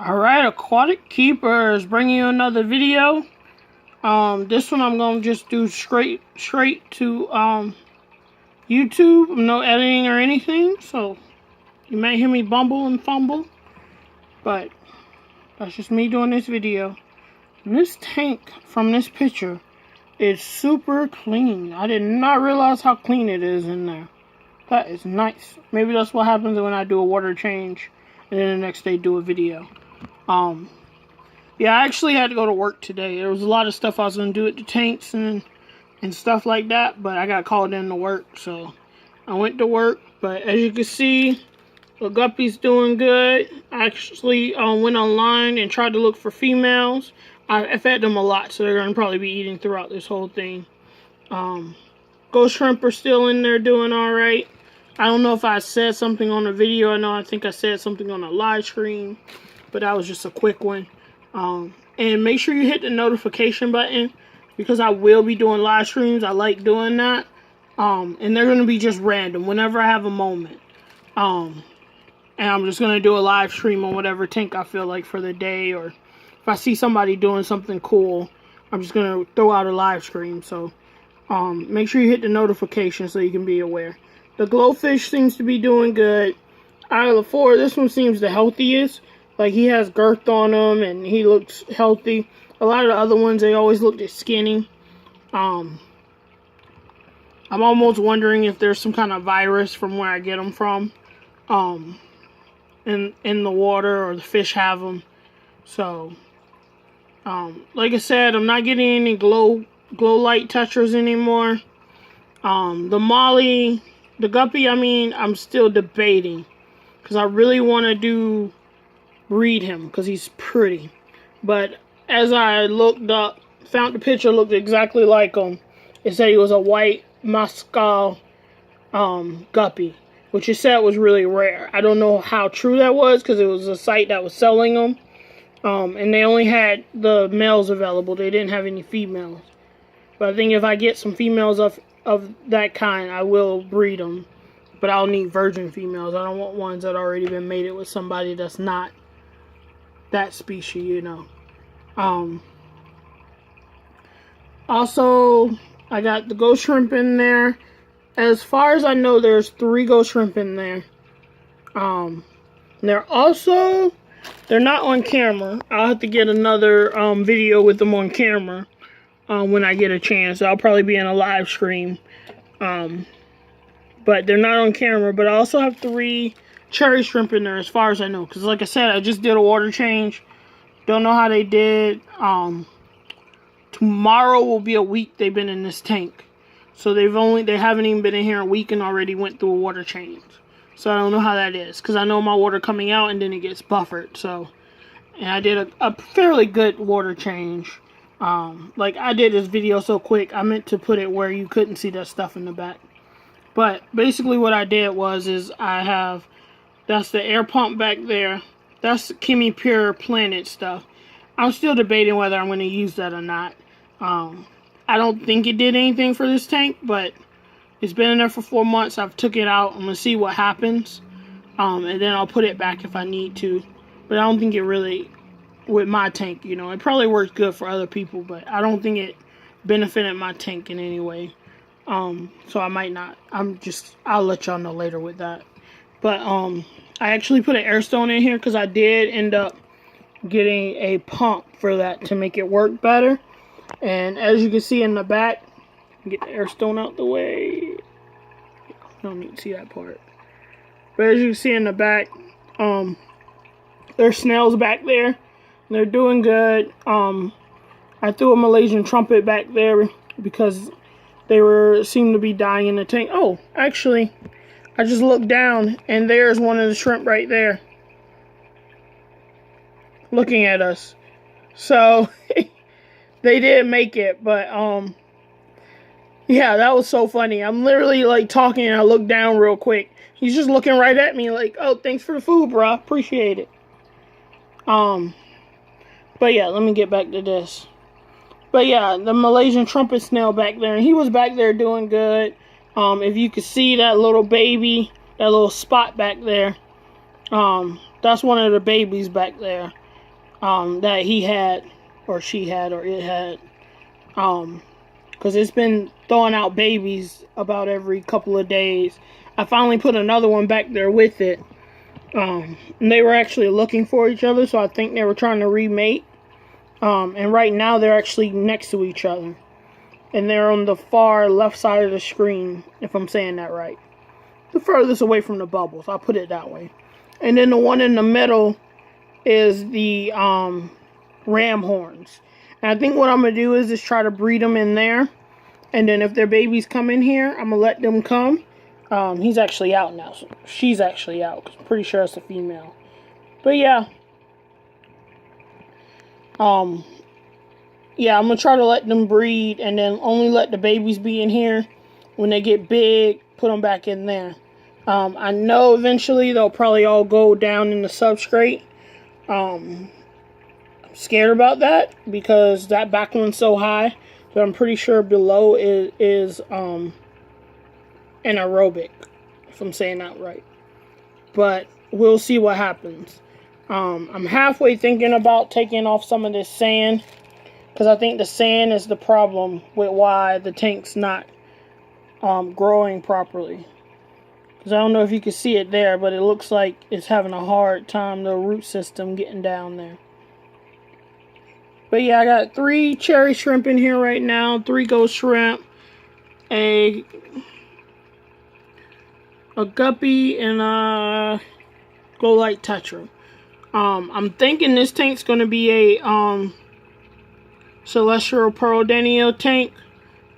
Alright, Aquatic Keepers bringing you another video. This one I'm gonna just do straight to YouTube. No editing or anything, so you might hear me bumble and fumble, but that's just me doing this video. And this tank from this picture is super clean. I did not realize how clean it is in there. That is nice. Maybe that's what happens when I do a water change and then the next day do a video. Yeah, I actually had to go to work today. There was a lot of stuff I was going to do at the tanks and stuff like that, but I got called in to work, so I went to work. But as you can see, the guppy's doing good. I actually went online and tried to look for females. I fed them a lot, so they're going to probably be eating throughout this whole thing. Ghost shrimp are still in there doing alright. I don't know if I said something on the video. I think I said something on a live stream, but that was just a quick one. And make sure you hit the notification button, because I will be doing live streams. I like doing that. And they're going to be just random whenever I have a moment. And I'm just going to do a live stream on whatever tank I feel like for the day, or if I see somebody doing something cool, I'm just going to throw out a live stream. So make sure you hit the notification so you can be aware. The glowfish seems to be doing good. Out of the four, this one seems the healthiest. Like, he has girth on him and he looks healthy. A lot of the other ones, they always looked skinny. I'm almost wondering if there's some kind of virus from where I get them from. In the water, or the fish have them. So, like I said, I'm not getting any glow light touchers anymore. The guppy, I'm still debating, because I really want to breed him because he's pretty. But as I looked up, found the picture, looked exactly like him. It said he was a white Moscow guppy, which it said was really rare. I don't know how true that was, because it was a site that was selling them. And they only had the males available. They didn't have any females. But I think if I get some females of that kind, I will breed them. But I'll need virgin females. I don't want ones that already been mated with somebody that's not that species, you know. Also, I got the ghost shrimp in there. As far as I know, there's 3 ghost shrimp in there. They're not on camera. I'll have to get another video with them on camera when I get a chance. I'll probably be in a live stream. But they're not on camera. But I also have 3 cherry shrimp in there, as far as I know, because like I said, I just did a water change. Don't know how they did. Tomorrow will be a week they've been in this tank, so they haven't even been in here a week and already went through a water change. So I don't know how that is, because I know my water coming out and then it gets buffered. So, and I did a fairly good water change. Like, I did this video so quick, I meant to put it where you couldn't see that stuff in the back. But basically what I did was that's the air pump back there. That's Kimmy Pure Planet stuff. I'm still debating whether I'm going to use that or not. I don't think it did anything for this tank, but it's been in there for 4 months. I've took it out. I'm going to see what happens. And then I'll put it back if I need to. But I don't think it really, with my tank, you know. It probably works good for other people, but I don't think it benefited my tank in any way. So I might not. I'll let y'all know later with that. But, I actually put an air stone in here because I did end up getting a pump for that to make it work better. And as you can see in the back, get the air stone out the way. You don't need to see that part. But as you can see in the back, there's snails back there. They're doing good. I threw a Malaysian trumpet back there because they seemed to be dying in the tank. Oh, actually, I just looked down and there's one of the shrimp right there looking at us. So they did make it, but yeah, that was so funny. I'm literally like talking and I look down real quick. He's just looking right at me like, "Oh, thanks for the food, bro. Appreciate it." But yeah, let me get back to this. But yeah, the Malaysian trumpet snail back there, and he was back there doing good. If you could see that little baby, that little spot back there, that's one of the babies back there. that he had, or she had, or it had. Because it's been throwing out babies about every couple of days. I finally put another one back there with it. And they were actually looking for each other, so I think they were trying to remate. And right now they're actually next to each other. And they're on the far left side of the screen, if I'm saying that right. The furthest away from the bubbles, I'll put it that way. And then the one in the middle is the ram horns. And I think what I'm going to do is just try to breed them in there. And then if their babies come in here, I'm going to let them come. He's actually out now. So she's actually out, 'cause I'm pretty sure it's a female. But yeah. Yeah, I'm going to try to let them breed and then only let the babies be in here. When they get big, put them back in there. I know eventually they'll probably all go down in the substrate. I'm scared about that because that back one's so high. But I'm pretty sure below is anaerobic, if I'm saying that right. But we'll see what happens. I'm halfway thinking about taking off some of this sand, because I think the sand is the problem with why the tank's not growing properly. Because I don't know if you can see it there, but it looks like it's having a hard time, the root system getting down there. But yeah, I got 3 cherry shrimp in here right now, 3 ghost shrimp, a guppy, and a glow light tetra. I'm thinking this tank's going to be a celestial pearl tank.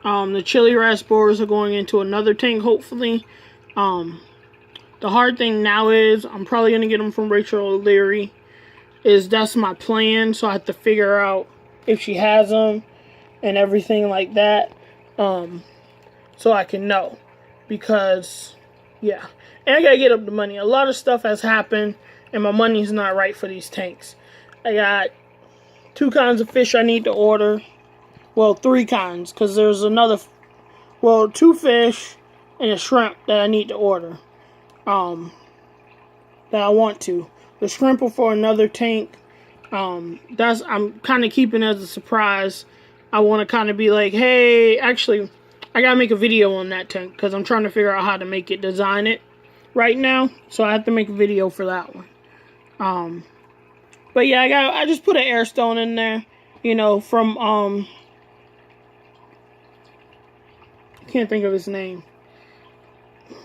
The chili raspberries are going into another tank, hopefully. The hard thing now is I'm probably going to get them from Rachel O'Leary. That's my plan, so I have to figure out if she has them and everything like that, so I can know. Because, yeah. And I got to get up the money. A lot of stuff has happened, and my money's not right for these tanks. I got 2 kinds of fish I need to order. Well, 3 kinds, because there's another, 2 fish and a shrimp that I need to order. That I want to. The shrimp are for another tank. I'm kind of keeping as a surprise. I want to kind of be like, hey, actually, I got to make a video on that tank, because I'm trying to figure out how to make it, design it right now. So I have to make a video for that one. But yeah, I just put an air stone in there, you know, from, I can't think of his name.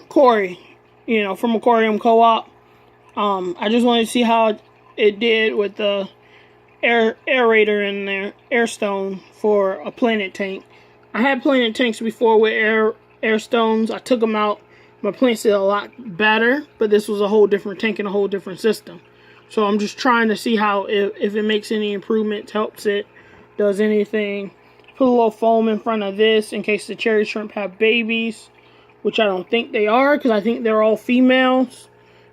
Corey, you know, from Aquarium Co-op. I just wanted to see how it did with the aerator in there, air stone for a planet tank. I had planet tanks before with air stones. I took them out. My plants did a lot better, but this was a whole different tank and a whole different system. So I'm just trying to see how, if it makes any improvements, helps it, does anything. Put a little foam in front of this in case the cherry shrimp have babies, which I don't think they are, because I think they're all females.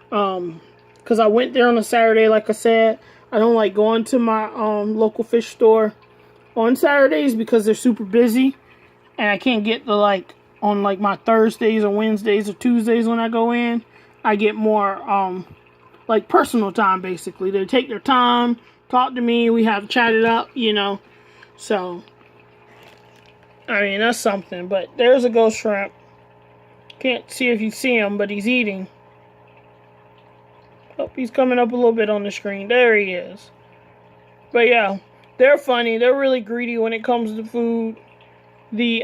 Because I went there on a Saturday, like I said. I don't like going to my local fish store on Saturdays because they're super busy. And I can't get on my Thursdays or Wednesdays or Tuesdays when I go in. I get more personal time, basically. They take their time, talk to me, we have chatted up, you know. So, I mean, that's something. But there's a ghost shrimp. Can't see if you see him, but he's eating. Oh, he's coming up a little bit on the screen. There he is. But yeah, they're funny. They're really greedy when it comes to food. The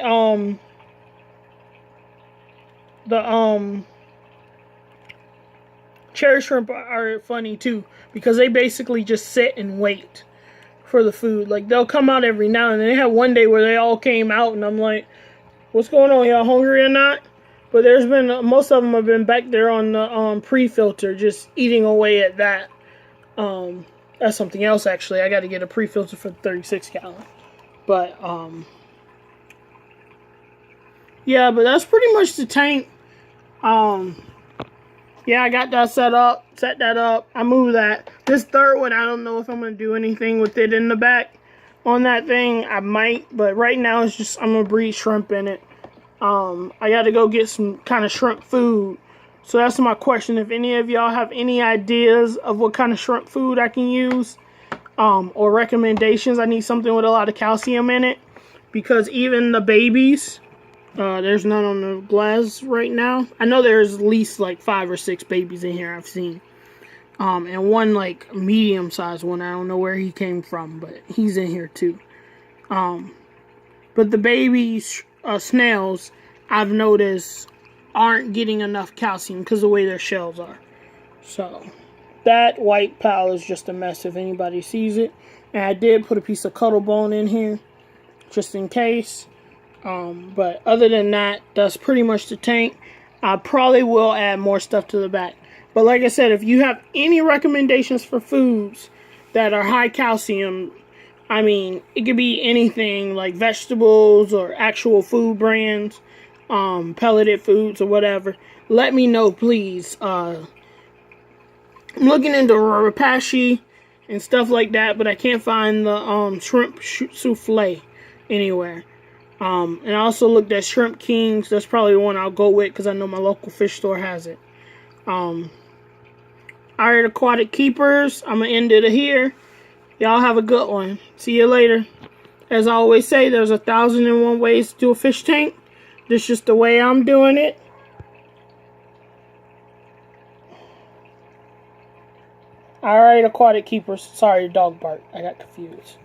cherry shrimp are funny too, because they basically just sit and wait for the food. Like, they'll come out every now and then. They had one day where they all came out, and I'm like, what's going on? Y'all hungry or not? But there's been, most of them have been back there on the pre-filter, just eating away at that. That's something else, actually. I got to get a pre-filter for the 36 gallon. But, yeah, but that's pretty much the tank. Yeah, I got that set that up. I moved that. This third one, I don't know if I'm going to do anything with it in the back on that thing. I might, but right now it's just, I'm going to breed shrimp in it. I got to go get some kind of shrimp food. So that's my question. If any of y'all have any ideas of what kind of shrimp food I can use, or recommendations. I need something with a lot of calcium in it, because even the babies, there's none on the glass right now. I know there's at least like 5 or 6 babies in here I've seen. And one like medium-sized one. I don't know where he came from, but he's in here too. But the babies, snails, I've noticed aren't getting enough calcium because of the way their shells are. So that white pal is just a mess if anybody sees it. And I did put a piece of cuttle bone in here just in case. But other than that, that's pretty much the tank. I probably will add more stuff to the back. But like I said, if you have any recommendations for foods that are high calcium, I mean, it could be anything like vegetables or actual food brands, pelleted foods or whatever. Let me know, please. I'm looking into Repashy and stuff like that, but I can't find the shrimp souffle anywhere. And I also looked at Shrimp Kings. That's probably the one I'll go with because I know my local fish store has it. Alright, Aquatic Keepers, I'm going to end it here. Y'all have a good one. See you later. As I always say, there's 1,001 ways to do a fish tank. This is just the way I'm doing it. Alright, Aquatic Keepers. Sorry, dog bark. I got confused.